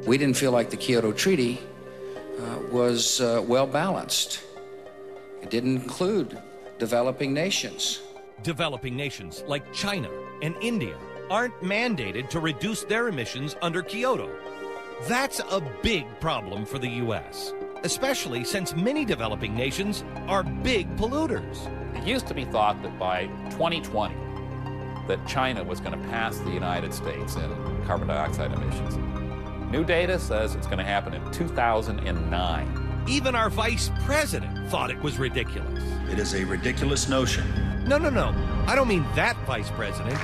We didn't feel like the Kyoto Treaty was well-balanced. It didn't include developing nations. Developing nations like China and India aren't mandated to reduce their emissions under Kyoto. That's a big problem for the U.S., especially since many developing nations are big polluters. It used to be thought that by 2020, that China was going to pass the United States in carbon dioxide emissions. New data says it's going to happen in 2009. Even our vice president thought it was ridiculous. It is a ridiculous notion. No. I don't mean that vice president.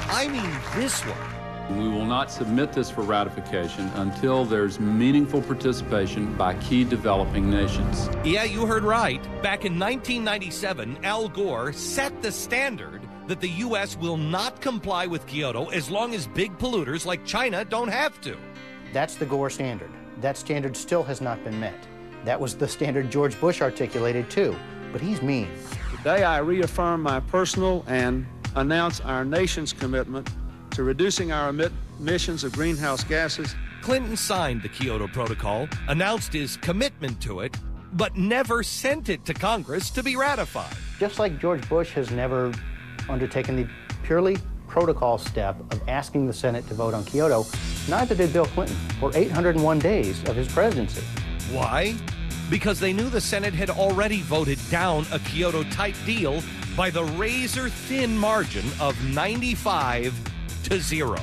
I mean this one. We will not submit this for ratification until there's meaningful participation by key developing nations. Yeah, you heard right. Back in 1997, Al Gore set the standard that the U.S. will not comply with Kyoto as long as big polluters like China don't have to. That's the Gore standard. That standard still has not been met. That was the standard George Bush articulated too, but he's mean. Today I reaffirm my personal and announce our nation's commitment to reducing our emissions of greenhouse gases. Clinton signed the Kyoto Protocol, announced his commitment to it, but never sent it to Congress to be ratified. Just like George Bush has never undertaken the purely protocol step of asking the Senate to vote on Kyoto, neither did Bill Clinton for 801 days of his presidency. Why? Because they knew the Senate had already voted down a Kyoto-type deal by the razor-thin margin of 95 to 0.